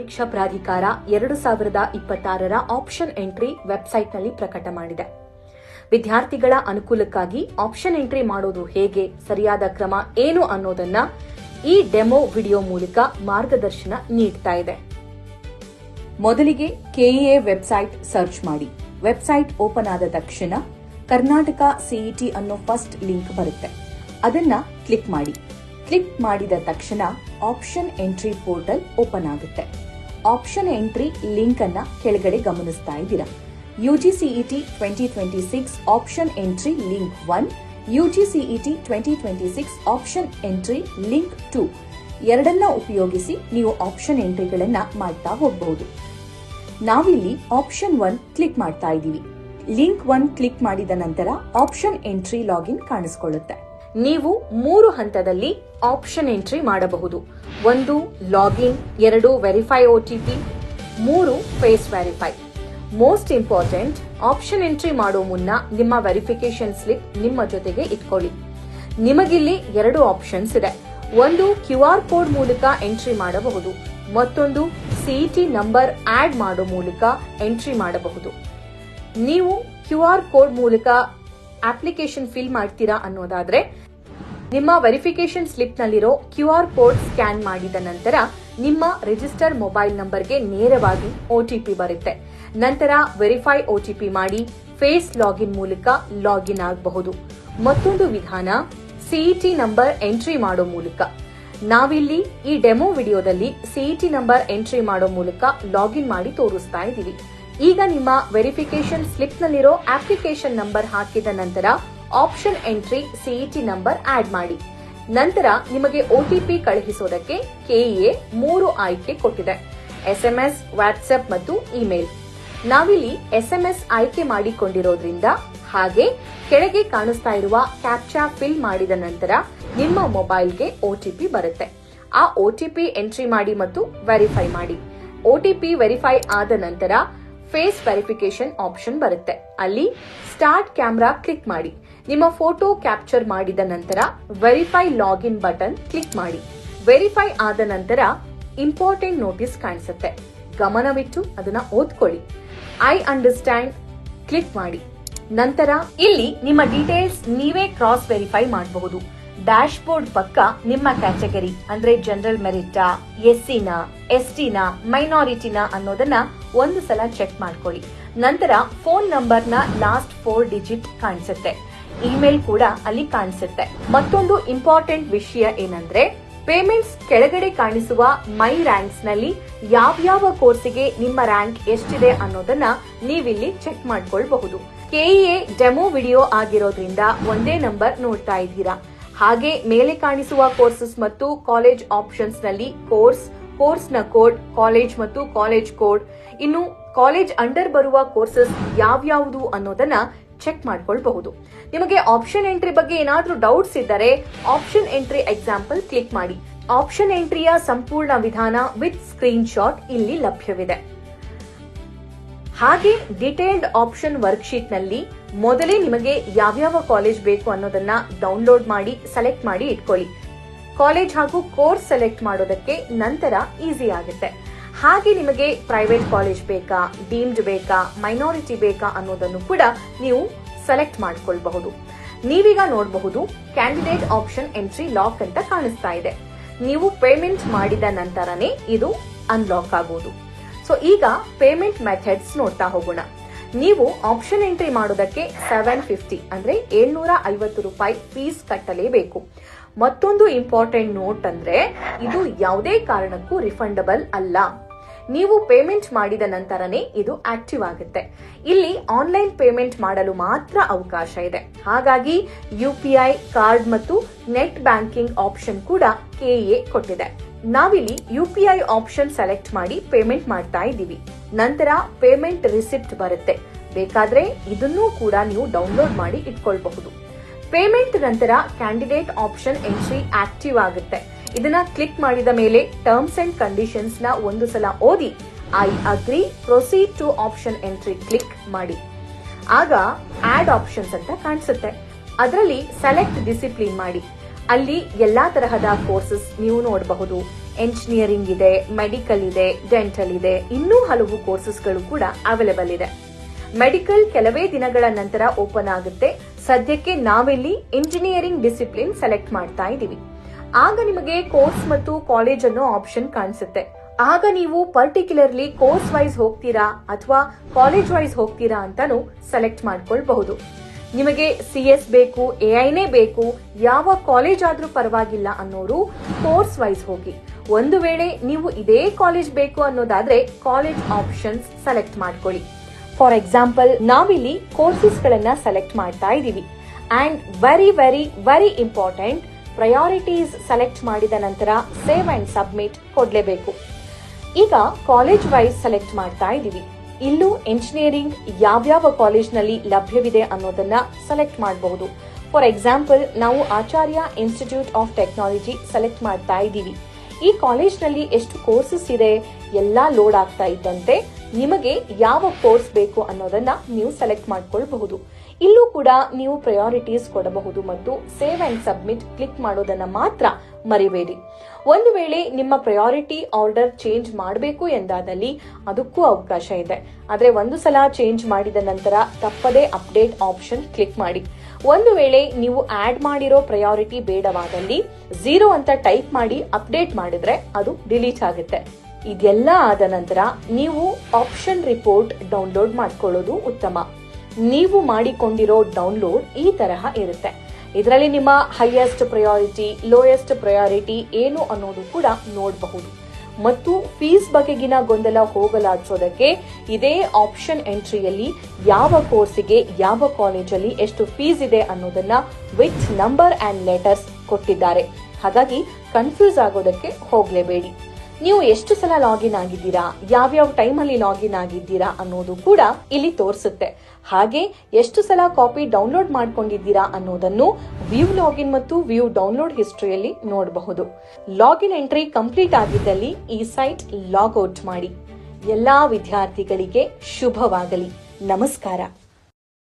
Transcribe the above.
ಪರೀಕ್ಷಾ ಪ್ರಾಧಿಕಾರ 2026ರ option entry ವೆಬ್ಸೈಟ್ನಲ್ಲಿ ಪ್ರಕಟ ಮಾಡಿದೆ. ವಿದ್ಯಾರ್ಥಿಗಳ ಅನುಕೂಲಕ್ಕಾಗಿ ಆಪ್ಷನ್ ಎಂಟ್ರಿ ಮಾಡೋದು ಹೇಗೆ, ಸರಿಯಾದ ಕ್ರಮ ಏನು ಅನ್ನೋದನ್ನ ಈ ಡೆಮೋ ವಿಡಿಯೋ ಮೂಲಕ ಮಾರ್ಗದರ್ಶನ ನೀಡ್ತಾ ಇದೆ. ಮೊದಲಿಗೆ ಕೆಇಎ ವೆಬ್ಸೈಟ್ ಸರ್ಚ್ ಮಾಡಿ. ವೆಬ್ಸೈಟ್ ಓಪನ್ ಆದ ತಕ್ಷಣ ಕರ್ನಾಟಕ ಸಿಇಟಿ ಅನ್ನೋ ಫಸ್ಟ್ ಲಿಂಕ್ ಬರುತ್ತೆ. ಅದನ್ನ ಕ್ಲಿಕ್ ಮಾಡಿ. ಕ್ಲಿಕ್ ಮಾಡಿದ ತಕ್ಷಣ ಆಪ್ಷನ್ ಎಂಟ್ರಿ ಪೋರ್ಟಲ್ ಓಪನ್ ಆಗುತ್ತೆ. ಆಪ್ಷನ್ ಎಂಟ್ರಿ ಲಿಂಕ್ ಅನ್ನ ಕೆಳಗಡೆ ಗಮನಿಸ್ತಾ ಇದ್ದೀರಾ. UGCET 2026 option entry link 1, UGCET 2026 option entry link 2 ಎರಡನ್ನ ಉಪಯೋಗಿಸಿ ನೀವು ಆಪ್ಷನ್ ಎಂಟ್ರಿಗಳನ್ನ ಮಾಡ್ತಾ ಹೋಗಬಹುದು. ನಾವಿಲ್ಲಿ ಆಪ್ಷನ್ 1 ಕ್ಲಿಕ್ ಮಾಡ್ತಾ ಇದ್ದೀವಿ. ಲಿಂಕ್ 1 ಕ್ಲಿಕ್ ಮಾಡಿದ ನಂತರ ಆಪ್ಷನ್ ಎಂಟ್ರಿ ಲಾಗಿನ್ ಕಾಣಿಸಿಕೊಳ್ಳುತ್ತೆ. ನೀವು 3 ಹಂತದಲ್ಲಿ ಆಪ್ಷನ್ ಎಂಟ್ರಿ ಮಾಡಬಹುದು. 1 login, 2 verify OTP, 3 face verify. Most important, option entry ಮಾಡೋ ಮುನ್ನ ನಿಮ್ಮ ವೆರಿಫಿಕೇಶನ್ ಸ್ಲಿಪ್ ನಿಮ್ಮ ಜೊತೆಗೆ ಇಟ್ಕೊಳ್ಳಿ. ನಿಮಗಿಲ್ಲಿ 2 ಆಪ್ಷನ್ಸ್ ಇದೆ. ಒಂದು QR ಕೋಡ್ ಮೂಲಕ ಎಂಟ್ರಿ ಮಾಡಬಹುದು, ಮತ್ತೊಂದು ಸಿಇಟಿ ನಂಬರ್ ಆಡ್ ಮಾಡೋ ಮೂಲಕ ಎಂಟ್ರಿ ಮಾಡಬಹುದು. ನೀವು QR ಕೋಡ್ ಮೂಲಕ ಅಪ್ಲಿಕೇಶನ್ ಫಿಲ್ ಮಾಡ್ತೀರಾ ಅನ್ನೋದಾದ್ರೆ ನಿಮ್ಮ ವೆರಿಫಿಕೇಶನ್ ಸ್ಲಿಪ್ ನಲ್ಲಿರೋ QR ಕೋಡ್ ಸ್ಕ್ಯಾನ್ ಮಾಡಿದ ನಂತರ ನಿಮ್ಮ ರಿಜಿಸ್ಟರ್ ಮೊಬೈಲ್ ನಂಬರ್ಗೆ ನೇರವಾಗಿ OTP ಬರುತ್ತೆ. ನಂತರ ವೆರಿಫೈ OTP ಮಾಡಿ ಫೇಸ್ ಲಾಗಿನ್ ಮೂಲಕ ಲಾಗಿನ್ ಆಗಬಹುದು. ಮತ್ತೊಂದು ವಿಧಾನ ಸಿಇಟಿ ನಂಬರ್ ಎಂಟ್ರಿ ಮಾಡೋ ಮೂಲಕ. ನಾವಿಲ್ಲಿ ಈ ಡೆಮೋ ವಿಡಿಯೋದಲ್ಲಿ ಸಿಇಟಿ ನಂಬರ್ ಎಂಟ್ರಿ ಮಾಡೋ ಮೂಲಕ ಲಾಗಿನ್ ಮಾಡಿ ತೋರಿಸ್ತಾ ಇದ್ದೀವಿ. ಈಗ ನಿಮ್ಮ ವೆರಿಫಿಕೇಶನ್ ಸ್ಲಿಪ್ ನಲ್ಲಿರೋ ಅಪ್ಲಿಕೇಶನ್ ನಂಬರ್ ಹಾಕಿದ ನಂತರ option entry CET number add ಮಾಡಿ. ನಂತರ ನಿಮಗೆ OTP ಕಳುಹಿಸೋದಕ್ಕೆ ಕೆಇಎ 3 ಆಯ್ಕೆ ಕೊಟ್ಟಿದೆ: SMS, ವಾಟ್ಸ್ಆಪ್ ಮತ್ತು ಇಮೇಲ್. ನಾವಿಲ್ಲಿ SMS ಆಯ್ಕೆ ಮಾಡಿಕೊಂಡಿರೋದ್ರಿಂದ ಹಾಗೆ ಕೆಳಗೆ ಕಾಣಿಸ್ತಾ ಇರುವ ಕ್ಯಾಪ್ಚಾ ಫಿಲ್ ಮಾಡಿದ ನಂತರ ನಿಮ್ಮ ಮೊಬೈಲ್ಗೆ OTP ಬರುತ್ತೆ. ಆ OTP ಎಂಟ್ರಿ ಮಾಡಿ ಮತ್ತು ವೆರಿಫೈ ಮಾಡಿ. OTP ವೆರಿಫೈ ಆದ ನಂತರ ಫೇಸ್ ವೆರಿಫಿಕೇಶನ್ ಆಪ್ಷನ್ ಬರುತ್ತೆ. ಅಲ್ಲಿ ಸ್ಟಾರ್ಟ್ ಕ್ಯಾಮೆರಾ ಕ್ಲಿಕ್ ಮಾಡಿ. ನಿಮ್ಮ ಫೋಟೋ ಕ್ಯಾಪ್ಚರ್ ಮಾಡಿದ ನಂತರ ವೆರಿಫೈ ಲಾಗಿನ್ ಬಟನ್ ಕ್ಲಿಕ್ ಮಾಡಿ. ವೆರಿಫೈ ಆದ ನಂತರ ಇಂಪಾರ್ಟೆಂಟ್ ನೋಟಿಸ್ ಕಾಣಿಸುತ್ತೆ. ಗಮನವಿಟ್ಟು ಅದನ್ನ ಓದ್ಕೊಳ್ಳಿ. ಐ ಅಂಡರ್ಸ್ಟ್ಯಾಂಡ್ ಕ್ಲಿಕ್ ಮಾಡಿ. ನಂತರ ಇಲ್ಲಿ ನಿಮ್ಮ ಡೀಟೇಲ್ಸ್ ನೀವೇ ಕ್ರಾಸ್ ವೆರಿಫೈ ಮಾಡಬಹುದು. ಡ್ಯಾಶ್ ಬೋರ್ಡ್ ಪಕ್ಕ ನಿಮ್ಮ ಕ್ಯಾಟಗರಿ ಅಂದ್ರೆ ಜನರಲ್ ಮೆರಿಟಾ, SCನ, STನ, ಮೈನಾರಿಟಿನ ಅನ್ನೋದನ್ನ ಒಂದು ಸಲ ಚೆಕ್ ಮಾಡ್ಕೊಳ್ಳಿ. ನಂತರ ಫೋನ್ ನಂಬರ್ನ ಲಾಸ್ಟ್ 4 ಡಿಜಿಟ್ ಕಾಣಿಸುತ್ತೆ. ಇಮೇಲ್ ಕೂಡ ಅಲ್ಲಿ ಕಾಣಿಸುತ್ತೆ. ಮತ್ತೊಂದು ಇಂಪಾರ್ಟೆಂಟ್ ವಿಷಯ ಏನಂದ್ರೆ ಪೇಮೆಂಟ್ಸ್ ಕೆಳಗಡೆ ಕಾಣಿಸುವ ಮೈ ರ್ಯಾಂಕ್ಸ್ ನಲ್ಲಿ ಯಾವ್ಯಾವ ಕೋರ್ಸಿಗೆ ನಿಮ್ಮ ರ್ಯಾಂಕ್ ಎಷ್ಟಿದೆ ಅನ್ನೋದನ್ನ ನೀವಿಲ್ಲಿ ಚೆಕ್ ಮಾಡ್ಕೊಳ್ಬಹುದು. ಕೆಇಎ ಡೆಮೋ ವಿಡಿಯೋ ಆಗಿರೋದ್ರಿಂದ ಒಂದೇ ನಂಬರ್ ನೋಡ್ತಾ ಇದ್ದೀರಾ. ಹಾಗೆ ಮೇಲೆ ಕಾಣಿಸುವ ಕೋರ್ಸಸ್ ಮತ್ತು ಕಾಲೇಜ್ ಆಪ್ಷನ್ಸ್ ನಲ್ಲಿ ಕೋರ್ಸ್ನ ಕೋಡ್, ಕಾಲೇಜ್ ಮತ್ತು ಕಾಲೇಜ್ ಕೋಡ್, ಇನ್ನು ಕಾಲೇಜ್ ಅಂಡರ್ ಬರುವ ಕೋರ್ಸಸ್ ಯಾವ್ಯಾವುದು ಅನ್ನೋದನ್ನ ಚೆಕ್ ಮಾಡ್ಕೊಳ್ಬಹುದು. ನಿಮಗೆ ಆಪ್ಷನ್ ಎಂಟ್ರಿ ಬಗ್ಗೆ ಏನಾದ್ರೂ ಡೌಟ್ಸ್ ಇದ್ದರೆ ಆಪ್ಷನ್ ಎಂಟ್ರಿ ಎಕ್ಸಾಂಪಲ್ ಕ್ಲಿಕ್ ಮಾಡಿ. ಆಪ್ಷನ್ ಎಂಟ್ರಿಯ ಸಂಪೂರ್ಣ ವಿಧಾನ ವಿತ್ ಸ್ಕ್ರೀನ್ ಶಾಟ್ ಇಲ್ಲಿ ಲಭ್ಯವಿದೆ. ಹಾಗೆ ಡಿಟೇಲ್ಡ್ ಆಪ್ಷನ್ ವರ್ಕ್ಶೀಟ್ ನಲ್ಲಿ ಮೊದಲೇ ನಿಮಗೆ ಯಾವ್ಯಾವ ಕಾಲೇಜ್ ಬೇಕು ಅನ್ನೋದನ್ನ ಡೌನ್ಲೋಡ್ ಮಾಡಿ ಸೆಲೆಕ್ಟ್ ಮಾಡಿ ಇಟ್ಕೊಳ್ಳಿ. ಕಾಲೇಜ್ ಹಾಗೂ ಕೋರ್ಸ್ ಸೆಲೆಕ್ಟ್ ಮಾಡೋದಕ್ಕೆ ನಂತರ ಈಸಿ ಆಗುತ್ತೆ. ಹಾಗೆ ನಿಮಗೆ ಪ್ರೈವೇಟ್ ಕಾಲೇಜ್ ಬೇಕಾ, ಡೀಮ್ಡ್ ಬೇಕಾ, ಮೈನಾರಿಟಿ ಬೇಕಾ ಅನ್ನೋದನ್ನು ಕೂಡ ನೀವು ಸೆಲೆಕ್ಟ್ ಮಾಡ್ಕೊಳ್ಬಹುದು. ನೀವೀಗ ನೋಡಬಹುದು ಕ್ಯಾಂಡಿಡೇಟ್ ಆಪ್ಷನ್ ಎಂಟ್ರಿ ಲಾಕ್ ಅಂತ ಕಾಣಿಸ್ತಾ ಇದೆ. ನೀವು ಪೇಮೆಂಟ್ ಮಾಡಿದ ನಂತರನೇ ಇದು ಅನ್ಲಾಕ್ ಆಗೋದು. ಸೊ ಈಗ ಪೇಮೆಂಟ್ ಮೆಥಡ್ಸ್ ನೋಡ್ತಾ ಹೋಗೋಣ. ನೀವು ಆಪ್ಷನ್ ಎಂಟ್ರಿ ಮಾಡೋದಕ್ಕೆ 750 ಅಂದ್ರೆ 750 ರೂಪಾಯಿ ಫೀಸ್ ಕಟ್ಟಲೇಬೇಕು. ಮತ್ತೊಂದು ಇಂಪಾರ್ಟೆಂಟ್ ನೋಟ್ ಅಂದ್ರೆ ಇದು ಯಾವುದೇ ಕಾರಣಕ್ಕೂ ರಿಫಂಡಬಲ್ ಅಲ್ಲ. ನೀವು ಪೇಮೆಂಟ್ ಮಾಡಿದ ನಂತರನೇ ಇದು ಆಕ್ಟಿವ್ ಆಗುತ್ತೆ. ಇಲ್ಲಿ ಆನ್ಲೈನ್ ಪೇಮೆಂಟ್ ಮಾಡಲು ಮಾತ್ರ ಅವಕಾಶ ಇದೆ. ಹಾಗಾಗಿ UPI ಕಾರ್ಡ್ ಮತ್ತು ನೆಟ್ ಬ್ಯಾಂಕಿಂಗ್ ಆಪ್ಷನ್ ಕೂಡ ಕೆಇಎ ಕೊಟ್ಟಿದೆ. ನಾವಿಲ್ಲಿ UPI ಆಪ್ಷನ್ ಸೆಲೆಕ್ಟ್ ಮಾಡಿ ಪೇಮೆಂಟ್ ಮಾಡ್ತಾ ಇದ್ದೀವಿ. ನಂತರ ಪೇಮೆಂಟ್ ರಿಸಿಪ್ಟ್ ಬರುತ್ತೆ. ಬೇಕಾದ್ರೆ ಇದನ್ನೂ ಕೂಡ ನೀವು ಡೌನ್ಲೋಡ್ ಮಾಡಿ ಇಟ್ಕೊಳ್ಬಹುದು. ಪೇಮೆಂಟ್ ನಂತರ ಕ್ಯಾಂಡಿಡೇಟ್ ಆಪ್ಷನ್ ಎಂಟ್ರಿ ಆಕ್ಟಿವ್ ಆಗುತ್ತೆ. ಇದನ್ನ ಕ್ಲಿಕ್ ಮಾಡಿದ ಮೇಲೆ ಟರ್ಮ್ಸ್ ಅಂಡ್ ಕಂಡೀಷನ್ಸ್ ನ ಒಂದು ಸಲ ಓದಿ I agree proceed to option entry click ಮಾಡಿ. ಆಗ ಆಡ್ ಆಪ್ಷನ್ಸ್ ಅಂತ ಕಾಣಿಸುತ್ತೆ. ಅದರಲ್ಲಿ ಸೆಲೆಕ್ಟ್ ಡಿಸಿಪ್ಲಿನ್ ಮಾಡಿ. ಅಲ್ಲಿ ಎಲ್ಲಾ ತರಹದ ಕೋರ್ಸಸ್ ನೀವು ನೋಡಬಹುದು. ಎಂಜಿನಿಯರಿಂಗ್ ಇದೆ, ಮೆಡಿಕಲ್ ಇದೆ, ಡೆಂಟಲ್ ಇದೆ, ಇನ್ನೂ ಹಲವು ಕೋರ್ಸಸ್ಗಳು ಕೂಡ ಅವೈಲೇಬಲ್ ಇದೆ. ಮೆಡಿಕಲ್ ಕೆಲವೇ ದಿನಗಳ ನಂತರ ಓಪನ್ ಆಗುತ್ತೆ. ಸದ್ಯಕ್ಕೆ ನಾವಿಲ್ಲಿ ಇಂಜಿನಿಯರಿಂಗ್ ಡಿಸಿಪ್ಲಿನ್ ಸೆಲೆಕ್ಟ್ ಮಾಡ್ತಾ ಇದೀವಿ. ಆಗ ನಿಮಗೆ ಕೋರ್ಸ್ ಮತ್ತು ಕಾಲೇಜ್ ಅನ್ನೋ ಆಪ್ಷನ್ ಕಾಣಿಸುತ್ತೆ. ಆಗ ನೀವು ಪರ್ಟಿಕ್ಯುಲರ್ಲಿ ಕೋರ್ಸ್ ವೈಸ್ ಹೋಗ್ತೀರಾ ಅಥವಾ ಕಾಲೇಜ್ ವೈಸ್ ಹೋಗ್ತೀರಾ ಅಂತಾನು ಸೆಲೆಕ್ಟ್ ಮಾಡ್ಕೊಳ್ಬಹುದು. ನಿಮಗೆ CS ಬೇಕು, AI ಬೇಕು, ಯಾವ ಕಾಲೇಜ್ ಆದ್ರೂ ಪರವಾಗಿಲ್ಲ ಅನ್ನೋರು ಕೋರ್ಸ್ ವೈಸ್ ಹೋಗಿ. ಒಂದು ವೇಳೆ ನೀವು ಇದೇ ಕಾಲೇಜ್ ಬೇಕು ಅನ್ನೋದಾದ್ರೆ ಕಾಲೇಜ್ ಆಪ್ಷನ್ಸ್ ಸೆಲೆಕ್ಟ್ ಮಾಡ್ಕೊಳ್ಳಿ. ಫಾರ್ ಎಕ್ಸಾಂಪಲ್, ನಾವಿಲ್ಲಿ ಕೋರ್ಸಸ್ ಗಳನ್ನ ಸೆಲೆಕ್ಟ್ ಮಾಡ್ತಾ ಇದೀವಿ. And very very very important, priorities select ಮಾಡಿದ ನಂತರ ಸೇವ್ ಅಂಡ್ ಸಬ್ಮಿಟ್ ಕೊಡ್ಲೇಬೇಕು. ಈಗ ಕಾಲೇಜ್ ವೈಸ್ ಸೆಲೆಕ್ಟ್ ಮಾಡ್ತಾ ಇದೀವಿ. ಇಲ್ಲೂ ಎಂಜಿನಿಯರಿಂಗ್ ಯಾವ್ಯಾವ ಕಾಲೇಜ್ನಲ್ಲಿ ಲಭ್ಯವಿದೆ ಅನ್ನೋದನ್ನ ಸೆಲೆಕ್ಟ್ ಮಾಡಬಹುದು. ಫಾರ್ ಎಕ್ಸಾಂಪಲ್, ನಾವು ಆಚಾರ್ಯ ಇನ್ಸ್ಟಿಟ್ಯೂಟ್ ಆಫ್ ಟೆಕ್ನಾಲಜಿ ಸೆಲೆಕ್ಟ್ ಮಾಡ್ತಾ ಇದ್ದೀವಿ. ಈ ಕಾಲೇಜ್ನಲ್ಲಿ ಎಷ್ಟು ಕೋರ್ಸಸ್ ಇದೆ ಎಲ್ಲಾ ಲೋಡ್ ಆಗ್ತಾ ಇದ್ದಂತೆ ನಿಮಗೆ ಯಾವ ಕೋರ್ಸ್ ಬೇಕು ಅನ್ನೋದನ್ನ ನೀವು ಸೆಲೆಕ್ಟ್ ಮಾಡ್ಕೊಳ್ಬಹುದು. ಇಲ್ಲೂ ಕೂಡ ನೀವು ಪ್ರಯಾರಿಟೀಸ್ ಕೊಡಬಹುದು ಮತ್ತು ಸೇವ್ ಅಂಡ್ ಸಬ್ಮಿಟ್ ಕ್ಲಿಕ್ ಮಾಡೋದನ್ನ ಮಾತ್ರ ಮರಿಬೇಡಿ. ಒಂದು ವೇಳೆ ನಿಮ್ಮ ಪ್ರಯಾರಿಟಿ ಆರ್ಡರ್ ಚೇಂಜ್ ಮಾಡಬೇಕು ಎಂದಾದಲ್ಲಿ ಅದಕ್ಕೂ ಅವಕಾಶ ಇದೆ. ಆದ್ರೆ ಒಂದು ಸಲ ಚೇಂಜ್ ಮಾಡಿದ ನಂತರ ತಪ್ಪದೇ ಅಪ್ಡೇಟ್ ಆಪ್ಷನ್ ಕ್ಲಿಕ್ ಮಾಡಿ. ಒಂದು ವೇಳೆ ನೀವು ಆಡ್ ಮಾಡಿರೋ ಪ್ರಯಾರಿಟಿ ಬೇಡವಾದಲ್ಲಿ 0 ಅಂತ ಟೈಪ್ ಮಾಡಿ ಅಪ್ಡೇಟ್ ಮಾಡಿದ್ರೆ ಅದು ಡಿಲೀಟ್ ಆಗುತ್ತೆ. ಇದೆಲ್ಲ ಆದ ನಂತರ ನೀವು ಆಪ್ಷನ್ ರಿಪೋರ್ಟ್ ಡೌನ್ಲೋಡ್ ಮಾಡ್ಕೊಳ್ಳೋದು ಉತ್ತಮ. ನೀವು ಮಾಡಿಕೊಂಡಿರೋ ಡೌನ್ಲೋಡ್ ಈ ತರಹ ಇರುತ್ತೆ. ಇದರಲ್ಲಿ ನಿಮ್ಮ ಹೈಯೆಸ್ಟ್ ಪ್ರಯಾರಿಟಿ, ಲೋಯೆಸ್ಟ್ ಪ್ರಯಾರಿಟಿ ಏನು ಅನ್ನೋದು ಕೂಡ ನೋಡಬಹುದು. ಮತ್ತು ಫೀಸ್ ಬಗೆಗಿನ ಗೊಂದಲ ಹೋಗಲಾಡಿಸೋದಕ್ಕೆ ಇದೇ ಆಪ್ಷನ್ ಎಂಟ್ರಿಯಲ್ಲಿ ಯಾವ ಕೋರ್ಸಿಗೆ ಯಾವ ಕಾಲೇಜಲ್ಲಿ ಎಷ್ಟು ಫೀಸ್ ಇದೆ ಅನ್ನೋದನ್ನ ವಿತ್ ನಂಬರ್ ಅಂಡ್ ಲೆಟರ್ಸ್ ಕೊಟ್ಟಿದ್ದಾರೆ. ಹಾಗಾಗಿ ಕನ್ಫ್ಯೂಸ್ ಆಗೋದಕ್ಕೆ ಹೋಗ್ಲೇಬೇಡಿ. ನೀವು ಎಷ್ಟು ಸಲ ಲಾಗಿನ್ ಆಗಿದ್ದೀರಾ, ಯಾವ್ಯಾವ ಟೈಮಲ್ಲಿ ಲಾಗಿನ್ ಆಗಿದ್ದೀರಾ ಅನ್ನೋದು ಕೂಡ ಇಲ್ಲಿ ತೋರಿಸುತ್ತೆ. ಹಾಗೆ ಎಷ್ಟು ಸಲ ಕಾಪಿ ಡೌನ್ಲೋಡ್ ಮಾಡ್ಕೊಂಡಿದ್ದೀರಾ ಅನ್ನೋದನ್ನು ವ್ಯೂ ಲಾಗಿನ್ ಮತ್ತು ವ್ಯೂ ಡೌನ್ಲೋಡ್ ಹಿಸ್ಟ್ರಿಯಲ್ಲಿ ನೋಡಬಹುದು. ಲಾಗಿನ್ ಎಂಟ್ರಿ ಕಂಪ್ಲೀಟ್ ಆಗಿದ್ದಲ್ಲಿ ಈ ಸೈಟ್ ಲಾಗ್ ಔಟ್ ಮಾಡಿ. ಎಲ್ಲಾ ವಿದ್ಯಾರ್ಥಿಗಳಿಗೆ ಶುಭವಾಗಲಿ. ನಮಸ್ಕಾರ.